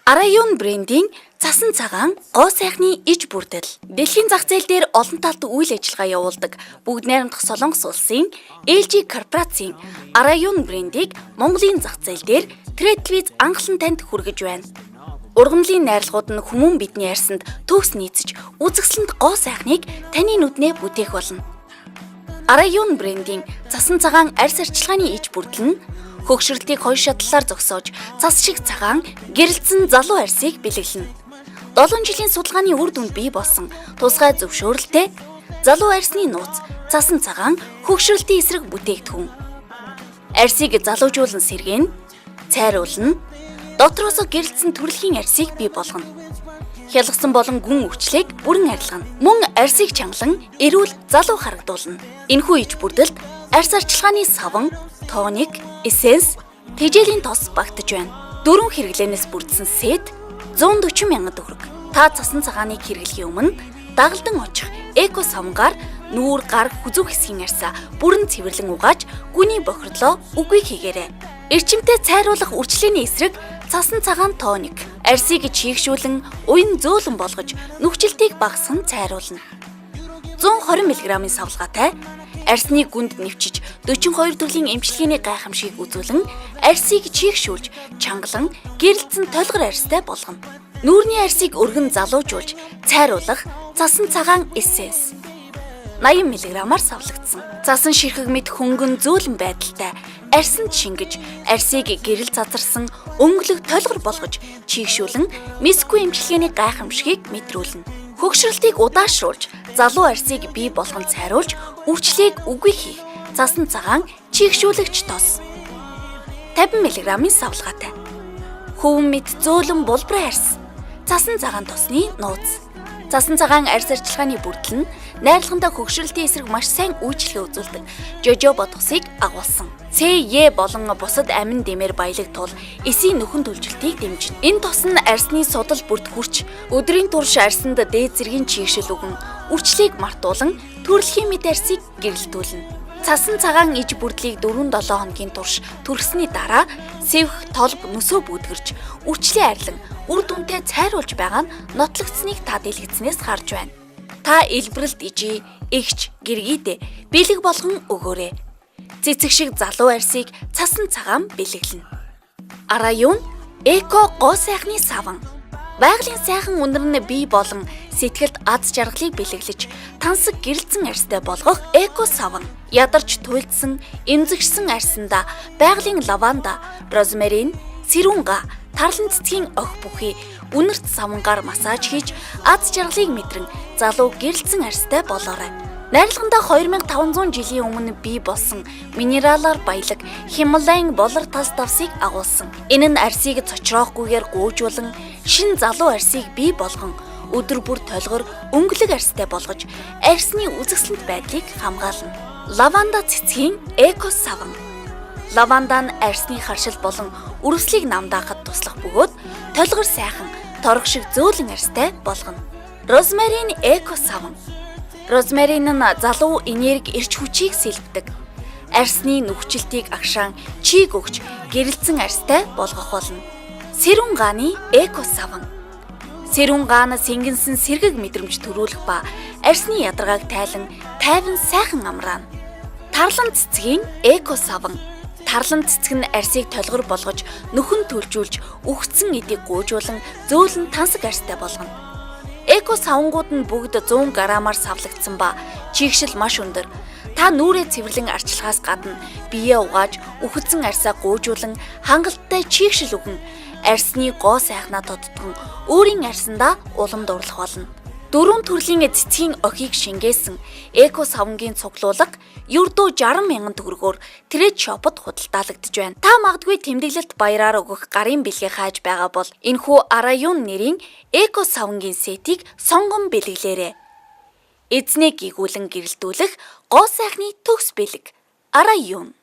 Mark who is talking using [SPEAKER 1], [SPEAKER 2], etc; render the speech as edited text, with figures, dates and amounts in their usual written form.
[SPEAKER 1] Араюун брендийн цасан цагаан гоо сайхны иж бүрдэл. Дэлхийн зах зээл дээр олон талт үйл ажиллагаа явуулдаг бүгд найрамдах Солонгос улсын LG корпорацийн Араюун брендийг Монголын зах зээл дээр Trade Televise анхлан танд хүргэж байна. Ургамлын найрлагууд нь хүмүүн бидний арьсанд төгс нийцэж үзэсгэлэнт гоо сайхныг таны нүднээ бүтээх болно. Араюун брендийн цасан цагаан арьс арчилгааны иж бүрдэл нь хөгшрөлтийг хоёр шатлалаар зогсоож цас шиг цагаан гэрэлцэн залуу арьсыг бэлэглэнэ. 7 жилийн судалгааны үр дүнд бий болсон тусгай зөвшөөрөлтэй залуу арьсны нууц цасан цагаан хөгшрөлтийн эсрэг бүтээгдэхүүн. Арьсыг залуужуулан сэргээн, цайруулна, дотроос гэрэлцэн төрөлхийн арьсыг бий болгоно. Хялгсан болон гүн өвчлийг бүрэн арилгана. Мөн арьсыг чангалан эрүүл залуу харагдуулна. Энэхүү иж бүрдэлд арьс арчилгааны саван, тоник, эссенс, тэжээлийн тос багтаж байна. 4 хэрэглэнээс бүрдсэн сет 140 мянган төгрөг. Та цасан цагааныг хэрэглэхийн өмнө дагалдан очих эко савнгаар нүүр гар хүзүү хэсгийн арьсаа бүрэн цэвэрлэн угааж гүний бохирдлоо үгүй хийгээрэй. Эрчимтэй цайруулах үржлээний эсрэг цасан цагаан тоник арьсыг чийгшүүлэн уян зөөлөн болгож нүхжилтийг багасган цайруулна. 120 мг-ийн савлгаатай арьсны гүнд нэвчиж 42 төрлийн эмчилгээний гайхамшигыг үзүүлэн арьсыг чийгшүүлж чангалан гэрэлцэн толгор арьстай болгоно. Нүүрний арьсыг өргөн залуужуулж цайруулах цасан цагаан эссенс 80 мг-аар савлагдсан. Цасан ширхэг мэт хөнгөн зөөлөн байдалтай арьсанд шингэж арьсыг гэрэл цацарсан өнгөлөг толгор болгож чийгшүүлэн мисгүй эмчилгээний гайхамшигыг мэдрүүлнэ. Хөгшрөлтийг удаашруулж залуу арьсыг бий болгон цайруулж өвчлийг үгүй хийх цасан цагаан чийгшүүлэгч тос 50 мг-ийн савлгаатай. Хөвөн мэт зөөлөн булбар арьс цасан цагаан тосны нууц. Цасан цагаан арьс арчилгааны бүрдэл нь найрлагандаа хөгшрөлтийн эсрэг маш сайн үйлчлэгээ үзүүлдэг жожо бодгосыг агуулсан. ЦЕ болон бусад амин дэмээр баялаг тул эсийн нөхөн төлжилтийг дэмжинэ. Энэ тос нь арьсны судал бүрт хүрч өдрийн турш арьсанд дээд зэргийн чийгшил өгөн үрчлийг мартуулан төрөлхийн мэд арьсыг гэрэлтүүлнэ. Цасан цагаан иж бүрдлийг 4-7 хоногийн турш түргсний дараа сэвх толб нөсөө бүүдгэрж үрчлээ арилан үр дүнтэй цайруулж байгаа нь нотлогдсныг та дэлгэцнээс харж байна. Та илбрэлт ижи, эгч, гэргийдээ бэлэг болгон өгөөрэй. Цэцэг шиг залуу арьсыг цасан цагаан бэлэглэнэ. Араюун эко гоо сайхны саван. Байгалийн сайхан үнэр нь бий болон сэтгэлд аз жаргалыг бэлэглэж тансаг гэрэлцэн арьстай болгох эко саван. Ядарч туйлдсан, эмзэгшсэн арьсанда байгалийн лаванда, розмарин, сэрүүнга, тарлан цэцгийн ох бүхий үнэрт савангаар массаж хийж аз жаргалыг мэдрэн залуу гэрэлцэн арьстай болоорой. Найрлагандаа 2500 жилийн өмнө бий болсон минералаар баялаг Хималайн болор тас давсыг агуулсан. Энэ нь арьсыг цочроохгүйгээр гуйжуулан шин залуу арьсыг бий болгон өдөр бүр толгор өнгөлөг арьстай болгож арьсны үзэсгэлэнт байдлыг хамгаална. Лаванда цэцгийн эко саван. Лаванда нь арьсны харшил болон үрвслийг намдаахад туслах бөгөөд толгор сайхан торог шиг зөөлөн арьстай болгоно. Розмарин эко саван. Розмарин нь залуу энерги эрч хүчийг сэлбдэг. Арьсны нүхжилтийг агшаан чийг өгч гэрэлцэн арьстай болгох болно. Сэрүүнгааны эко саван. Сэрүүнгаан сэнгэнсэн сэргэг мэдрэмж төрүүлэх ба арьсны ядаргааг тайлан тайван сайхан амраана. Тарлан цэцгийн эко саван. Тарлан цэцэг нь арьсыг толгор болгож нөхөн төлжүүлж үхсэн эдийг гуйжуулан зөөлөн тансаг арьстай болгоно. Эко савангууд нь бүгд 100 г-аар савлагдсан ба чийгшил маш өндөр. Та нүрээ цэвэрлэн арчилгаас гадна биеэ угааж үхэлсэн арьсаа гуйжуулан хангалттай чийгшил өгөн арьсны гоо сайхнаа тодтгон өөрийн арьсандаа улам дурлах болно. 4 төрлийн цэцгийн охийг шингээсэн эко савангийн цуглуулга ердөө 60 мянган төгрөгөөр Trade Shop-д худалдаалагдж байна. Та магадгүй тэмдэглэлт баяраар өгөх гарын бэлгээ хааж байгаа бол энэхүү Араюун нэрийн эко савангийн сетийг сонгон бэлэглээрэй. Эзнээ гэгүүлэн гэрэлтүүлэх гоо сайхны төгс бэлэг Араюун.